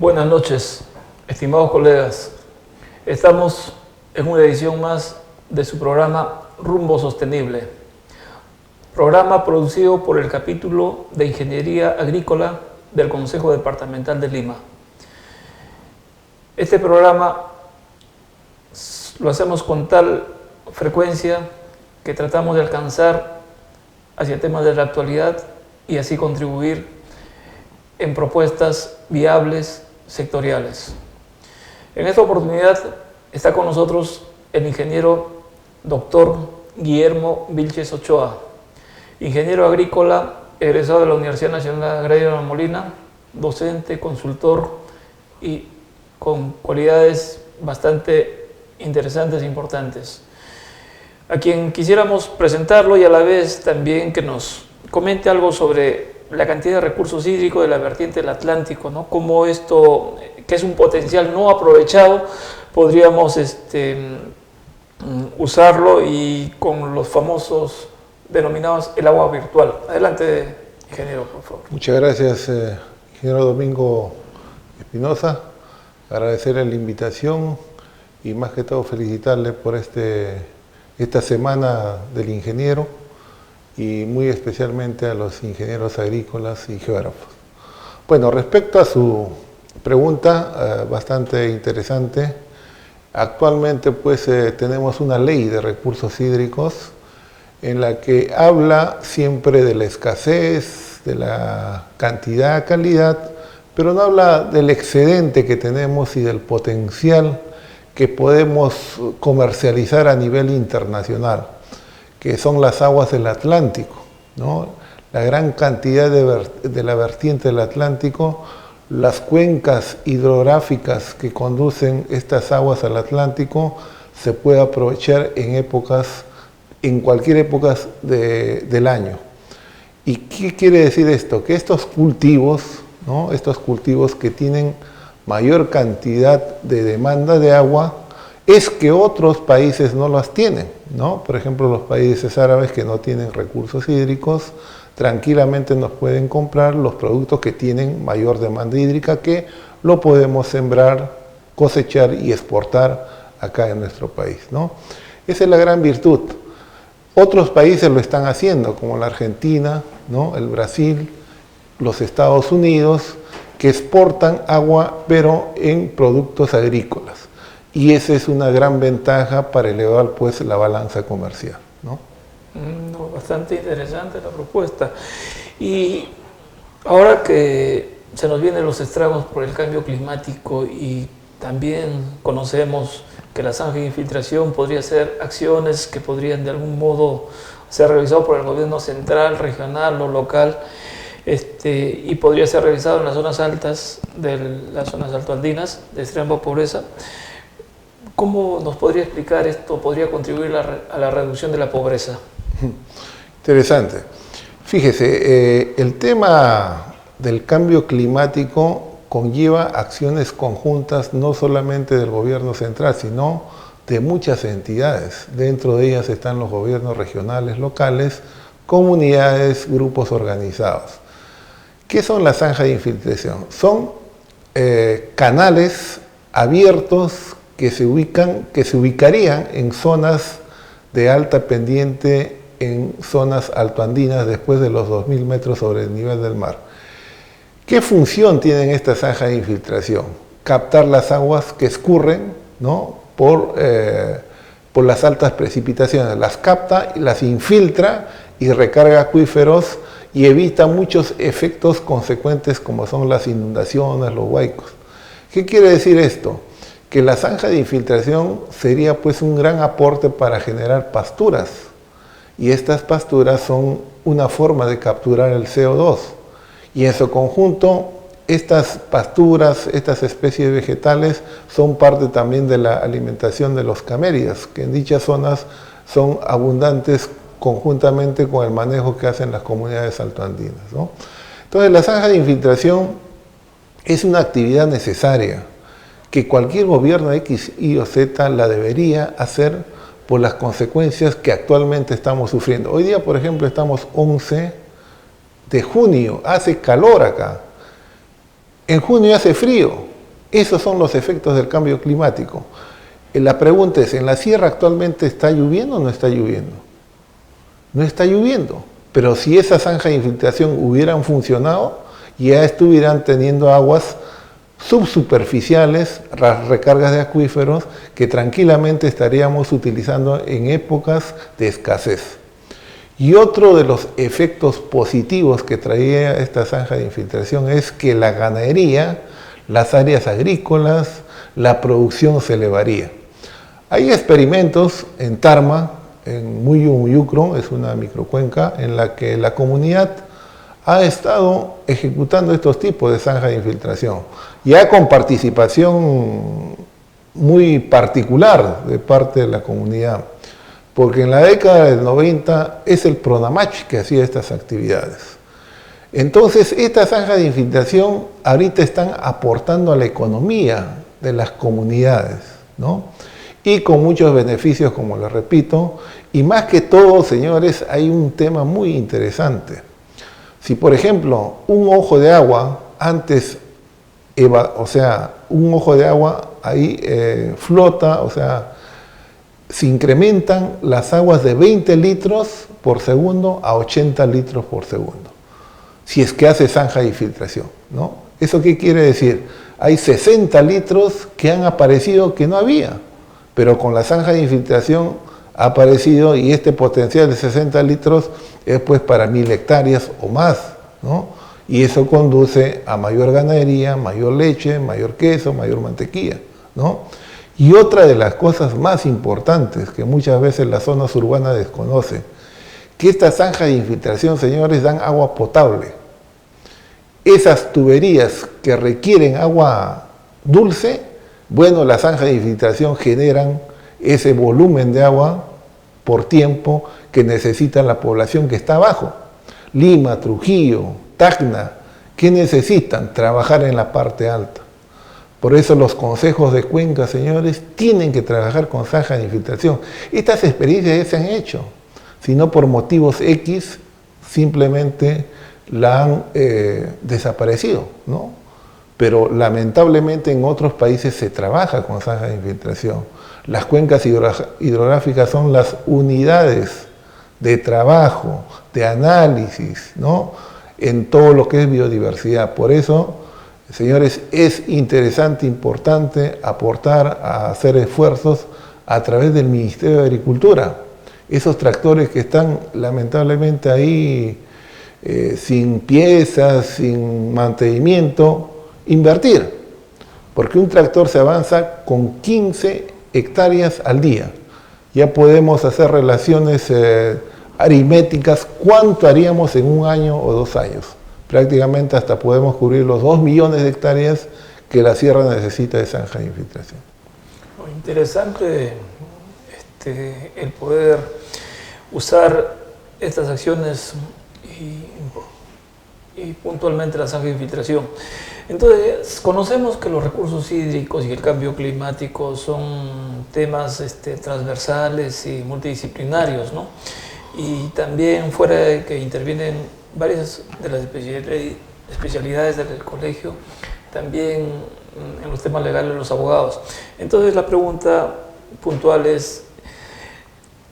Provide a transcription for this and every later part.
Buenas noches, estimados colegas. Estamos en una edición más de su programa Rumbo Sostenible, programa producido por el capítulo de Ingeniería Agrícola del Consejo Departamental de Lima. Este programa lo hacemos con tal frecuencia que tratamos de alcanzar hacia temas de la actualidad y así contribuir en propuestas viables sectoriales. En esta oportunidad está con nosotros el ingeniero doctor Guillermo Vilches Ochoa, ingeniero agrícola egresado de la Universidad Nacional Agraria de La Molina, docente, consultor y con cualidades bastante interesantes e importantes, a quien quisiéramos presentarlo y a la vez también que nos comente algo sobre la cantidad de recursos hídricos de la vertiente del Atlántico, ¿no? Cómo esto, que es un potencial no aprovechado, podríamos usarlo y con los famosos denominados el agua virtual. Adelante, ingeniero, por favor. Muchas gracias, ingeniero Domingo Espinosa. Agradecerle la invitación y más que todo felicitarle por esta semana del ingeniero y muy especialmente a los ingenieros agrícolas y geógrafos. Bueno, respecto a su pregunta, bastante interesante, actualmente pues tenemos una ley de recursos hídricos en la que habla siempre de la escasez, de la cantidad, calidad, pero no habla del excedente que tenemos y del potencial que podemos comercializar a nivel internacional, que son las aguas del Atlántico, ¿no? La gran cantidad de la vertiente del Atlántico, las cuencas hidrográficas que conducen estas aguas al Atlántico se puede aprovechar en cualquier época del año. ¿Y qué quiere decir esto? Que estos cultivos, ¿no? Estos cultivos que tienen mayor cantidad de demanda de agua, es que otros países no las tienen, ¿no? Por ejemplo, los países árabes que no tienen recursos hídricos, tranquilamente nos pueden comprar los productos que tienen mayor demanda hídrica, que lo podemos sembrar, cosechar y exportar acá en nuestro país, ¿no? Esa es la gran virtud. Otros países lo están haciendo, como la Argentina, ¿no? El Brasil, los Estados Unidos, que exportan agua, pero en productos agrícolas. Y esa es una gran ventaja para elevar pues la balanza comercial, ¿no? Bastante interesante la propuesta. Y ahora que se nos vienen los estragos por el cambio climático y también conocemos que la zanja de infiltración podría ser acciones que podrían de algún modo ser realizadas por el gobierno central, regional o local, y podría ser realizado en las zonas altas de las zonas altoandinas de extrema pobreza. ¿Cómo nos podría explicar esto? ¿Podría contribuir a la reducción de la pobreza? Interesante. Fíjese, el tema del cambio climático conlleva acciones conjuntas no solamente del gobierno central, sino de muchas entidades. Dentro de ellas están los gobiernos regionales, locales, comunidades, grupos organizados. ¿Qué son las zanjas de infiltración? Son canales abiertos que se ubicarían en zonas de alta pendiente, en zonas altoandinas después de los 2000 metros sobre el nivel del mar. ¿Qué función tienen estas zanjas de infiltración? Captar las aguas que escurren, ¿no? por las altas precipitaciones. Las capta, las infiltra y recarga acuíferos y evita muchos efectos consecuentes como son las inundaciones, los huaicos. ¿Qué quiere decir esto? Que la zanja de infiltración sería pues un gran aporte para generar pasturas, y estas pasturas son una forma de capturar el CO2, y en su conjunto estas pasturas, estas especies vegetales son parte también de la alimentación de los caméridas, que en dichas zonas son abundantes conjuntamente con el manejo que hacen las comunidades altoandinas, ¿no? Entonces la zanja de infiltración es una actividad necesaria que cualquier gobierno X, Y o Z la debería hacer por las consecuencias que actualmente estamos sufriendo. Hoy día, por ejemplo, estamos 11 de junio, hace calor acá. En junio hace frío. Esos son los efectos del cambio climático. La pregunta es, ¿en la sierra actualmente está lloviendo o no está lloviendo? No está lloviendo. Pero si esas zanjas de infiltración hubieran funcionado, ya estuvieran teniendo aguas subsuperficiales, recargas de acuíferos, que tranquilamente estaríamos utilizando en épocas de escasez. Y otro de los efectos positivos que traía esta zanja de infiltración es que la ganadería, las áreas agrícolas, la producción se elevaría. Hay experimentos en Tarma, en Muyucro, es una microcuenca, en la que la comunidad ha estado ejecutando estos tipos de zanjas de infiltración, ya con participación muy particular de parte de la comunidad, porque en la década del 90 es el Pronamach que hacía estas actividades. Entonces, estas zanjas de infiltración ahorita están aportando a la economía de las comunidades, ¿no? Y con muchos beneficios, como les repito, y más que todo, señores, hay un tema muy interesante. Si, por ejemplo, un ojo de agua antes, un ojo de agua ahí flota, o sea, se incrementan las aguas de 20 litros por segundo a 80 litros por segundo, si es que hace zanja de infiltración, ¿no? ¿Eso qué quiere decir? Hay 60 litros que han aparecido que no había, pero con la zanja de infiltración ha aparecido, y este potencial de 60 litros es pues para 1000 hectáreas o más, ¿no? Y eso conduce a mayor ganadería, mayor leche, mayor queso, mayor mantequilla, ¿no? Y otra de las cosas más importantes que muchas veces las zonas urbanas desconocen, que estas zanjas de infiltración, señores, dan agua potable. Esas tuberías que requieren agua dulce, bueno, las zanjas de infiltración generan ese volumen de agua por tiempo que necesita la población que está abajo. Lima, Trujillo, Tacna, ¿qué necesitan? Trabajar en la parte alta. Por eso los consejos de cuenca, señores, tienen que trabajar con zanjas de infiltración. Estas experiencias ya se han hecho, sino por motivos X simplemente la han desaparecido, ¿no? Pero lamentablemente en otros países se trabaja con zanjas de infiltración. Las cuencas hidrográficas son las unidades de trabajo, de análisis, ¿no? En todo lo que es biodiversidad. Por eso, señores, es interesante, importante aportar a hacer esfuerzos a través del Ministerio de Agricultura. Esos tractores que están lamentablemente ahí sin piezas, sin mantenimiento, invertir, porque un tractor se avanza con 15 hectáreas al día. Ya podemos hacer relaciones aritméticas, cuánto haríamos en un año o 2 años. Prácticamente hasta podemos cubrir los 2 millones de hectáreas que la sierra necesita de zanja de infiltración. Interesante el poder usar estas acciones y puntualmente la zanja de infiltración. Entonces, conocemos que los recursos hídricos y el cambio climático son temas transversales y multidisciplinarios, ¿no? Y también fuera de que intervienen varias de las especialidades del colegio, también en los temas legales los abogados. Entonces la pregunta puntual es,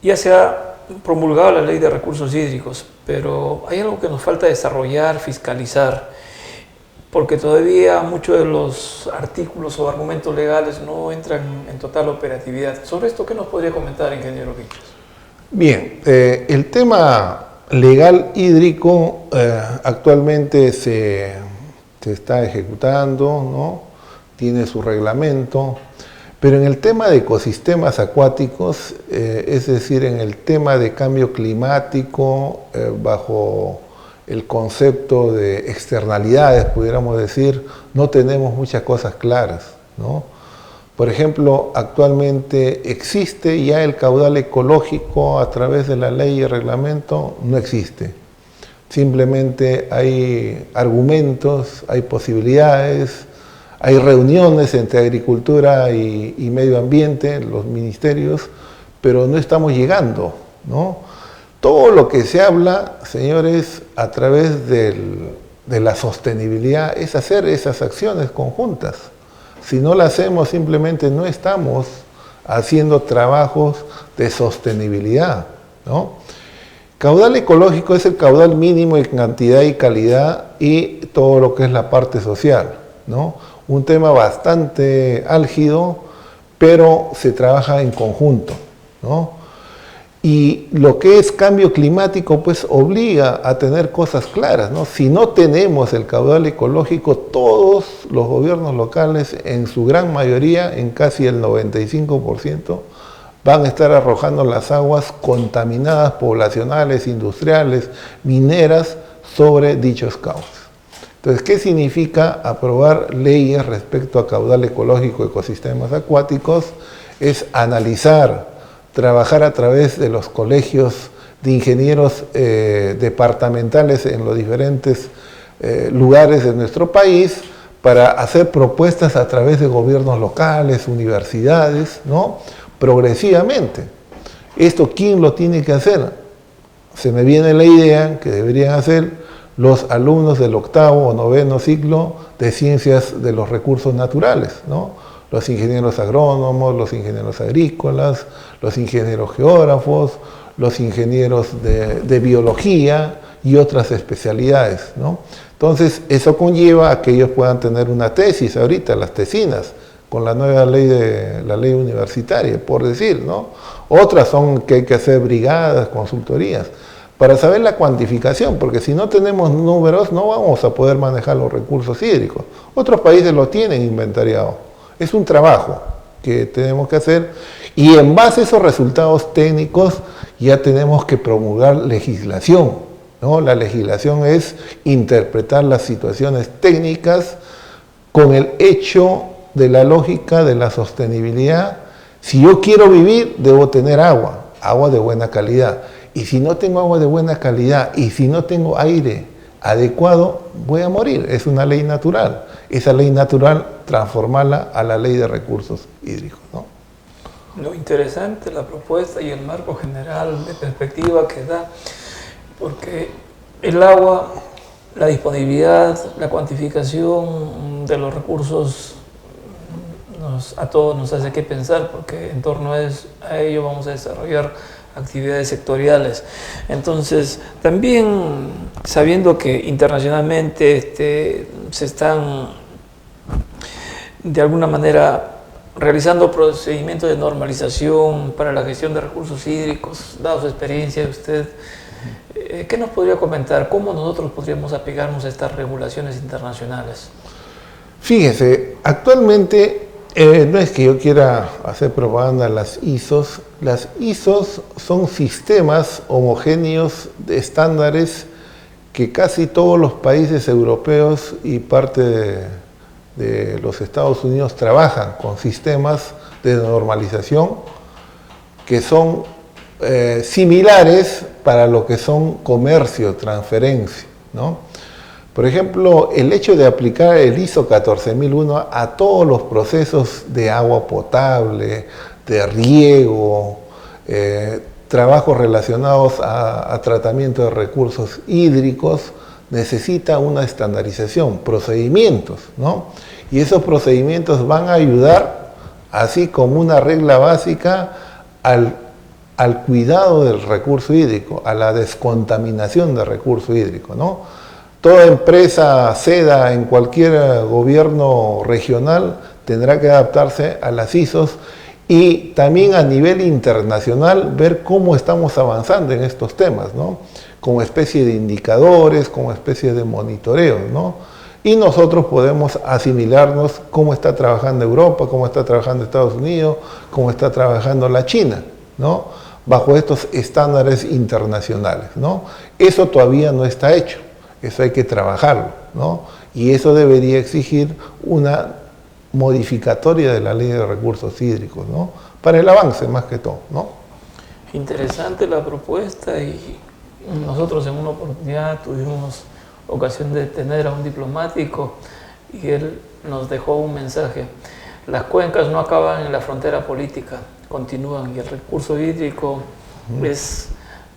ya se ha promulgado la ley de recursos hídricos, pero hay algo que nos falta desarrollar, fiscalizar, porque todavía muchos de los artículos o argumentos legales no entran en total operatividad. Sobre esto, ¿qué nos podría comentar, ingeniero Vilches? Bien, el tema legal hídrico actualmente se está ejecutando, ¿no? Tiene su reglamento, pero en el tema de ecosistemas acuáticos, es decir, en el tema de cambio climático, bajo el concepto de externalidades, pudiéramos decir, no tenemos muchas cosas claras, ¿no? Por ejemplo, actualmente existe ya el caudal ecológico a través de la ley y reglamento, no existe. Simplemente hay argumentos, hay posibilidades, hay reuniones entre agricultura y medio ambiente, los ministerios, pero no estamos llegando, ¿no? Todo lo que se habla, señores, a través del de la sostenibilidad es hacer esas acciones conjuntas. Si no las hacemos, simplemente no estamos haciendo trabajos de sostenibilidad, ¿no? Caudal ecológico es el caudal mínimo en cantidad y calidad y todo lo que es la parte social, ¿no? Un tema bastante álgido, pero se trabaja en conjunto, ¿no? Y lo que es cambio climático, pues obliga a tener cosas claras, ¿no? Si no tenemos el caudal ecológico, todos los gobiernos locales, en su gran mayoría, en casi el 95%, van a estar arrojando las aguas contaminadas poblacionales, industriales, mineras, sobre dichos cauces. Entonces, ¿qué significa aprobar leyes respecto a caudal ecológico de ecosistemas acuáticos? Es analizar, trabajar a través de los colegios de ingenieros departamentales en los diferentes lugares de nuestro país para hacer propuestas a través de gobiernos locales, universidades, ¿no? Progresivamente. ¿Esto quién lo tiene que hacer? Se me viene la idea que deberían hacer los alumnos del 8º o 9º ciclo de Ciencias de los Recursos Naturales, ¿no? Los ingenieros agrónomos, los ingenieros agrícolas, los ingenieros geógrafos, los ingenieros de biología y otras especialidades, ¿no? Entonces, eso conlleva a que ellos puedan tener una tesis ahorita, las tesinas, con la nueva ley la ley universitaria, por decir, ¿no? Otras son que hay que hacer brigadas, consultorías, para saber la cuantificación, porque si no tenemos números no vamos a poder manejar los recursos hídricos. Otros países lo tienen inventariado. Es un trabajo que tenemos que hacer y en base a esos resultados técnicos ya tenemos que promulgar legislación, ¿no? La legislación es interpretar las situaciones técnicas con el hecho de la lógica de la sostenibilidad. Si yo quiero vivir, debo tener agua, agua de buena calidad. Y si no tengo agua de buena calidad y si no tengo aire adecuado, voy a morir. Es una ley natural. Esa ley natural, transformarla a la ley de recursos hídricos, ¿no? Lo interesante, la propuesta y el marco general de perspectiva que da, porque el agua, la disponibilidad, la cuantificación de los recursos a todos nos hace que pensar, porque en torno a ello vamos a desarrollar actividades sectoriales. Entonces, también sabiendo que internacionalmente se están de alguna manera realizando procedimientos de normalización para la gestión de recursos hídricos, dado su experiencia de usted, ¿qué nos podría comentar? ¿Cómo nosotros podríamos apegarnos a estas regulaciones internacionales? Fíjese, actualmente no es que yo quiera hacer propaganda las ISOs son sistemas homogéneos de estándares que casi todos los países europeos y parte de los Estados Unidos trabajan con sistemas de normalización que son similares para lo que son comercio, transferencia, ¿no? Por ejemplo, el hecho de aplicar el ISO 14001 a todos los procesos de agua potable, de riego, trabajos relacionados a tratamiento de recursos hídricos, necesita una estandarización, procedimientos, ¿no? Y esos procedimientos van a ayudar, así como una regla básica, al cuidado del recurso hídrico, a la descontaminación del recurso hídrico, ¿no? Toda empresa seda en cualquier gobierno regional tendrá que adaptarse a las ISOs y también a nivel internacional ver cómo estamos avanzando en estos temas, ¿no? Como especie de indicadores, como especie de monitoreo, ¿no? Y nosotros podemos asimilarnos cómo está trabajando Europa, cómo está trabajando Estados Unidos, cómo está trabajando la China, ¿no? Bajo estos estándares internacionales, ¿no? Eso todavía no está hecho. Eso hay que trabajarlo, ¿no? Y eso debería exigir una modificatoria de la ley de recursos hídricos, ¿no? Para el avance más que todo, ¿no? Interesante la propuesta y nosotros en una oportunidad tuvimos ocasión de tener a un diplomático y él nos dejó un mensaje. Las cuencas no acaban en la frontera política, continúan y el recurso hídrico es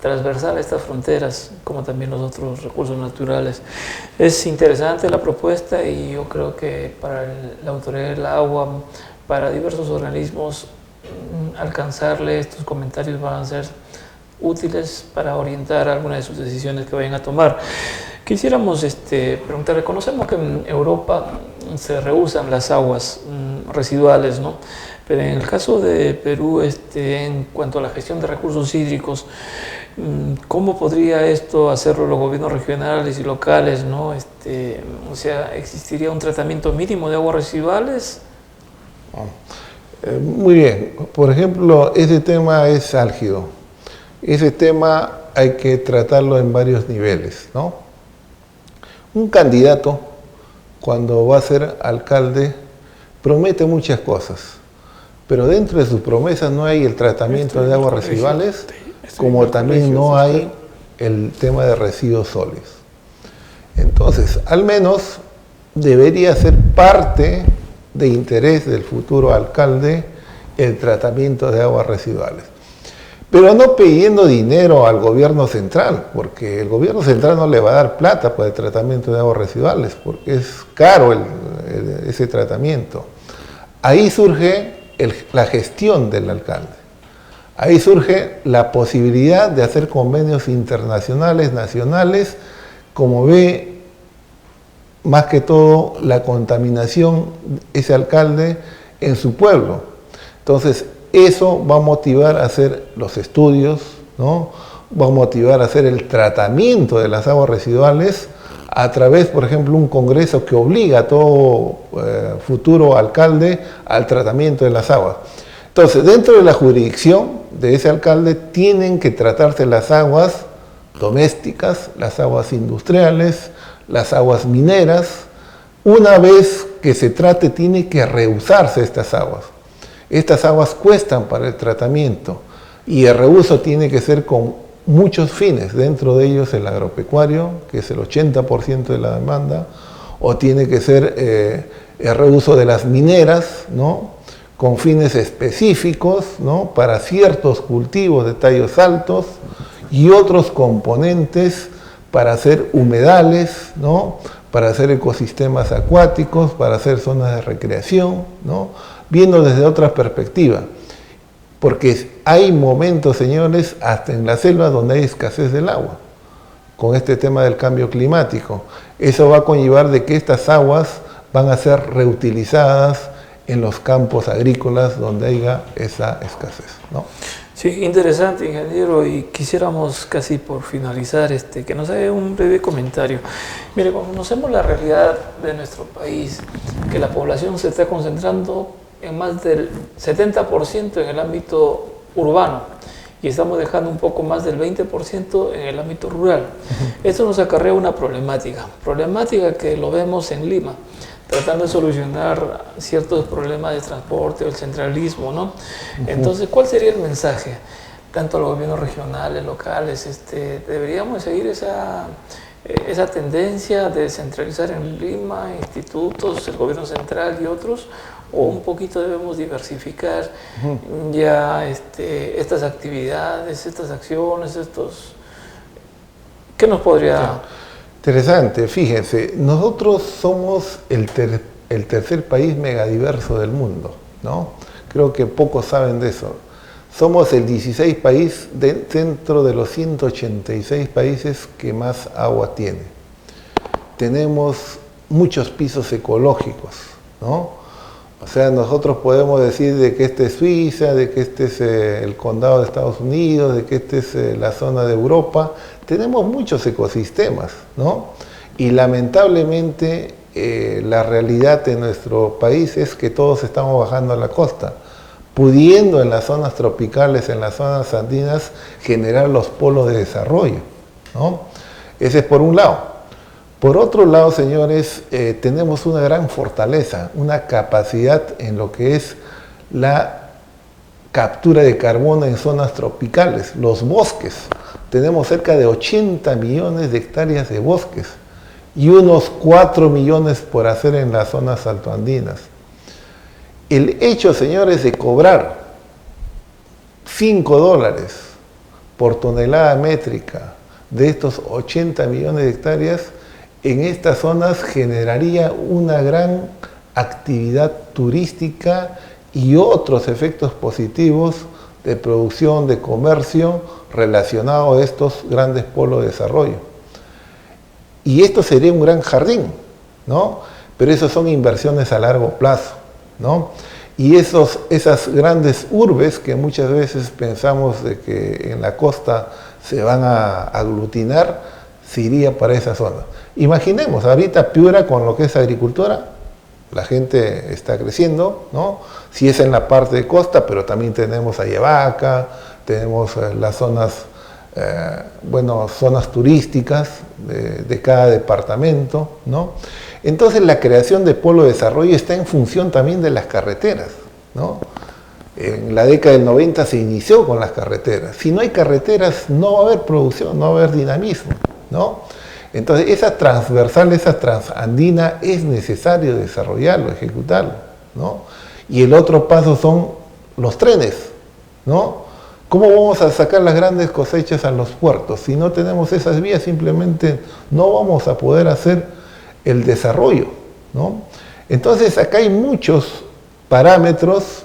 transversal a estas fronteras, como también los otros recursos naturales. Es interesante la propuesta y yo creo que para la Autoridad del Agua, para diversos organismos, alcanzarle estos comentarios van a ser útiles para orientar algunas de sus decisiones que vayan a tomar. Quisiéramos preguntarle, conocemos que en Europa se reusan las aguas residuales, ¿no? Pero en el caso de Perú, en cuanto a la gestión de recursos hídricos, ¿cómo podría esto hacerlo los gobiernos regionales y locales, ¿no? O sea, ¿existiría un tratamiento mínimo de aguas residuales? Muy bien. Por ejemplo, ese tema es álgido. Ese tema hay que tratarlo en varios niveles, ¿no? Un candidato, cuando va a ser alcalde, promete muchas cosas, pero dentro de sus promesas no hay el tratamiento de aguas residuales, como también no hay el tema de residuos sólidos. Entonces, al menos debería ser parte de interés del futuro alcalde el tratamiento de aguas residuales. Pero no pidiendo dinero al gobierno central, porque el gobierno central no le va a dar plata para el tratamiento de aguas residuales, porque es caro ese tratamiento. Ahí surge la gestión del alcalde. Ahí surge la posibilidad de hacer convenios internacionales, nacionales, como ve más que todo la contaminación ese alcalde en su pueblo. Entonces, eso va a motivar a hacer los estudios, ¿no? Va a motivar a hacer el tratamiento de las aguas residuales a través, por ejemplo, un congreso que obliga a todo futuro alcalde al tratamiento de las aguas. Entonces, dentro de la jurisdicción de ese alcalde tienen que tratarse las aguas domésticas, las aguas industriales, las aguas mineras. Una vez que se trate, tiene que reusarse estas aguas. Estas aguas cuestan para el tratamiento y el reuso tiene que ser con muchos fines, dentro de ellos el agropecuario, que es el 80% de la demanda, o tiene que ser el reuso de las mineras, ¿no? Con fines específicos, ¿no? Para ciertos cultivos de tallos altos y otros componentes para hacer humedales, ¿no? Para hacer ecosistemas acuáticos, para hacer zonas de recreación, ¿no? Viendo desde otra perspectiva. Porque hay momentos, señores, hasta en la selva donde hay escasez del agua, con este tema del cambio climático. Eso va a conllevar de que estas aguas van a ser reutilizadas en los campos agrícolas donde haya esa escasez, ¿no? Sí, interesante, ingeniero, y quisiéramos casi por finalizar que nos haga un breve comentario. Mire, conocemos la realidad de nuestro país, que la población se está concentrando en más del 70% en el ámbito urbano y estamos dejando un poco más del 20% en el ámbito rural. Esto nos acarrea una problemática que lo vemos en Lima, tratando de solucionar ciertos problemas de transporte o el centralismo, ¿no? Entonces, ¿cuál sería el mensaje? Tanto a los gobiernos regionales, locales, deberíamos seguir esa tendencia de descentralizar en Lima, institutos, el gobierno central y otros, o un poquito debemos diversificar ya estas actividades, estas acciones, ¿qué nos podría...? Interesante, fíjense, nosotros somos el tercer país megadiverso del mundo, ¿no? Creo que pocos saben de eso. Somos el 16 país dentro de los 186 países que más agua tiene. Tenemos muchos pisos ecológicos, ¿no? O sea, nosotros podemos decir de que este es Suiza, de que este es el condado de Estados Unidos, de que este es la zona de Europa. Tenemos muchos ecosistemas, ¿no? Y lamentablemente la realidad de nuestro país es que todos estamos bajando a la costa, pudiendo en las zonas tropicales, en las zonas andinas, generar los polos de desarrollo, ¿no? Ese es por un lado. Por otro lado, señores, tenemos una gran fortaleza, una capacidad en lo que es la captura de carbono en zonas tropicales, los bosques. Tenemos cerca de 80 millones de hectáreas de bosques y unos 4 millones por hacer en las zonas altoandinas. El hecho, señores, de cobrar $5 por tonelada métrica de estos 80 millones de hectáreas, en estas zonas generaría una gran actividad turística y otros efectos positivos de producción, de comercio relacionados a estos grandes polos de desarrollo. Y esto sería un gran jardín, ¿no? Pero eso son inversiones a largo plazo, ¿no? Y esas grandes urbes que muchas veces pensamos de que en la costa se van a aglutinar, se iría para esa zona. Imaginemos, ahorita Piura con lo que es agricultura, la gente está creciendo, ¿no? Si es en la parte de costa, pero también tenemos Ayabaca, tenemos las zonas, zonas turísticas de cada departamento, ¿no? Entonces la creación de polo de desarrollo está en función también de las carreteras, ¿no? En la década del 90 se inició con las carreteras. Si no hay carreteras, no va a haber producción, no va a haber dinamismo, ¿no? Entonces esa transversal, esa transandina es necesario desarrollarlo, ejecutarlo, ¿no? Y el otro paso son los trenes, ¿no? ¿Cómo vamos a sacar las grandes cosechas a los puertos? Si no tenemos esas vías, simplemente no vamos a poder hacer el desarrollo, ¿no? Entonces acá hay muchos parámetros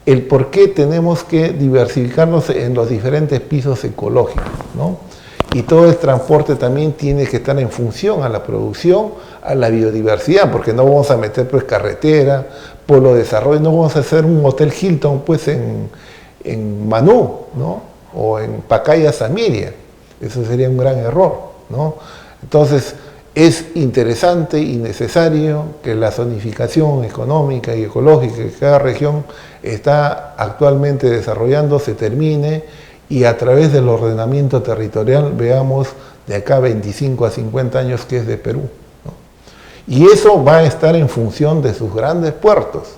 el por qué tenemos que diversificarnos en los diferentes pisos ecológicos, ¿no? Y todo el transporte también tiene que estar en función a la producción, a la biodiversidad, porque no vamos a meter pues carretera, polo de desarrollo, no vamos a hacer un hotel Hilton pues en Manú, ¿no? O en Pacaya Samiria. Eso sería un gran error, ¿no? Entonces es interesante y necesario que la zonificación económica y ecológica que cada región está actualmente desarrollando se termine y a través del ordenamiento territorial veamos de acá 25 a 50 años qué es de Perú, ¿no? Y eso va a estar en función de sus grandes puertos,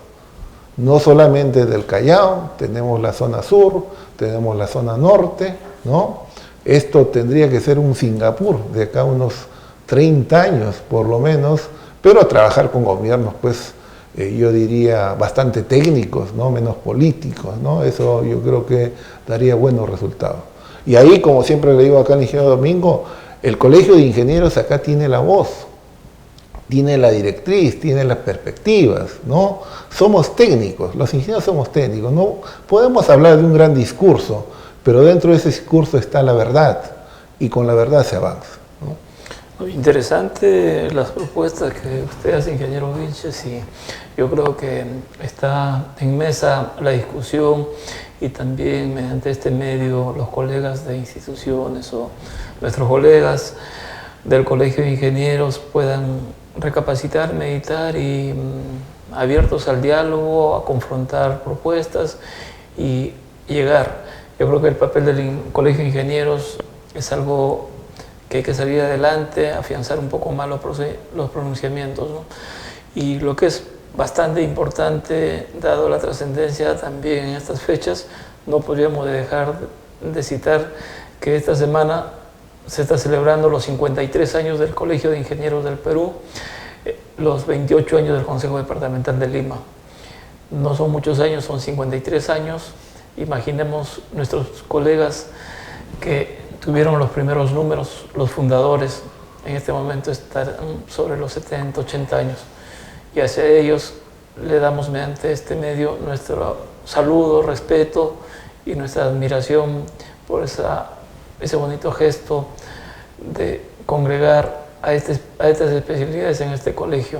no solamente del Callao, tenemos la zona sur, tenemos la zona norte, ¿no? Esto tendría que ser un Singapur de acá unos 30 años por lo menos, pero trabajar con gobiernos pues yo diría bastante técnicos, ¿no? Menos políticos, ¿no? Eso yo creo que daría buenos resultados. Y ahí, como siempre le digo acá al ingeniero Domingo, el Colegio de Ingenieros acá tiene la voz, tiene la directriz, tiene las perspectivas, ¿no? Somos técnicos, los ingenieros somos técnicos, ¿no? Podemos hablar de un gran discurso, pero dentro de ese discurso está la verdad, y con la verdad se avanza, ¿no? Interesante las propuestas que usted hace, ingeniero Vilches, y yo creo que está en mesa la discusión y también mediante este medio los colegas de instituciones o nuestros colegas del Colegio de Ingenieros puedan recapacitar, meditar y abiertos al diálogo, a confrontar propuestas y llegar. Yo creo que el papel del Colegio de Ingenieros es algo que hay que salir adelante, afianzar un poco más los pronunciamientos, ¿no? Y lo que es bastante importante, dado la trascendencia también en estas fechas, no podríamos dejar de citar que esta semana se está celebrando los 53 años del Colegio de Ingenieros del Perú, los 28 años del Consejo Departamental de Lima. No son muchos años, son 53 años. Imaginemos nuestros colegas que tuvieron los primeros números, los fundadores, en este momento están sobre los 70, 80 años. Y hacia ellos le damos mediante este medio nuestro saludo, respeto y nuestra admiración por ese bonito gesto de congregar a estas especialidades en este colegio.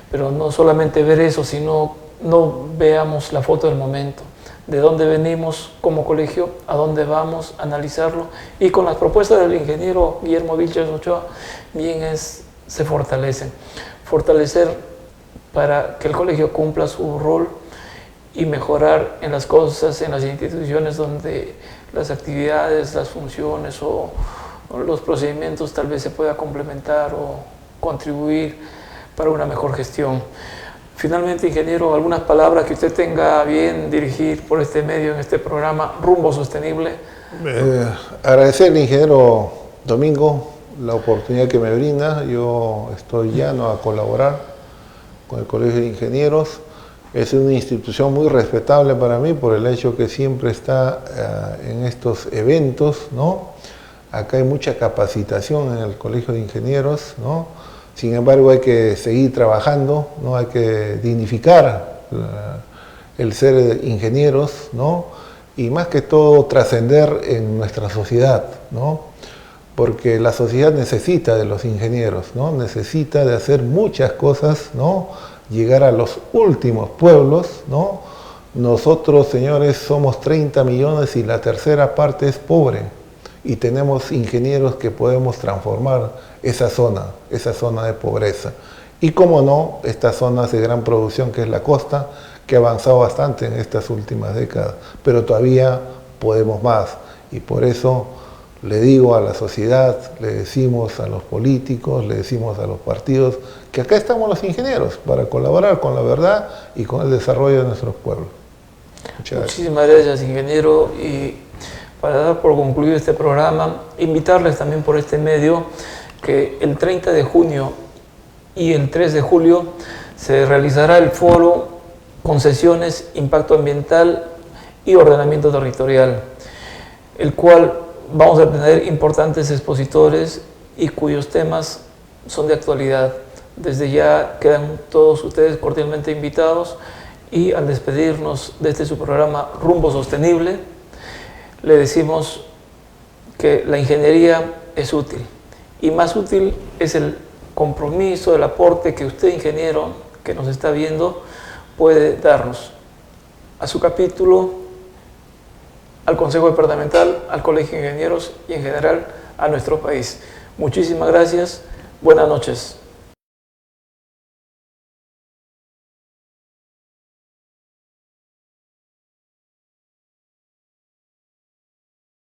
Pero no solamente ver eso, sino no veamos la foto del momento, de dónde venimos como colegio, a dónde vamos, analizarlo, y con las propuestas del ingeniero Guillermo Vilches Ochoa bien se fortalecen. Fortalecer para que el colegio cumpla su rol y mejorar en las cosas, en las instituciones donde las actividades, las funciones o los procedimientos tal vez se pueda complementar o contribuir para una mejor gestión. Finalmente, ingeniero, algunas palabras que usted tenga bien dirigir por este medio en este programa Rumbo Sostenible. Agradecer al ingeniero Domingo la oportunidad que me brinda. Yo estoy llano a colaborar con el Colegio de Ingenieros. Es una institución muy respetable para mí por el hecho que siempre está en estos eventos, ¿no? Acá hay mucha capacitación en el Colegio de Ingenieros, ¿no? Sin embargo, hay que seguir trabajando, ¿no? Hay que dignificar el ser ingenieros, ¿no? Y más que todo trascender en nuestra sociedad, ¿no? Porque la sociedad necesita de los ingenieros, ¿no? Necesita de hacer muchas cosas, ¿no? Llegar a los últimos pueblos, ¿no? Nosotros, señores, somos 30 millones y la tercera parte es pobre. Y tenemos ingenieros que podemos transformar esa zona de pobreza. Y como no, estas zonas de gran producción que es la costa, que ha avanzado bastante en estas últimas décadas, pero todavía podemos más. Y por eso le digo a la sociedad, le decimos a los políticos, le decimos a los partidos, que acá estamos los ingenieros para colaborar con la verdad y con el desarrollo de nuestros pueblos. Muchas gracias. Muchísimas gracias, ingeniero. Y para dar por concluido este programa, invitarles también por este medio que el 30 de junio y el 3 de julio se realizará el foro Concesiones, Impacto Ambiental y Ordenamiento Territorial, el cual vamos a tener importantes expositores y cuyos temas son de actualidad. Desde ya quedan todos ustedes cordialmente invitados y al despedirnos de este su programa Rumbo Sostenible, le decimos que la ingeniería es útil y más útil es el compromiso, el aporte que usted, ingeniero, que nos está viendo, puede darnos a su capítulo, al Consejo Departamental, al Colegio de Ingenieros y en general a nuestro país. Muchísimas gracias. Buenas noches.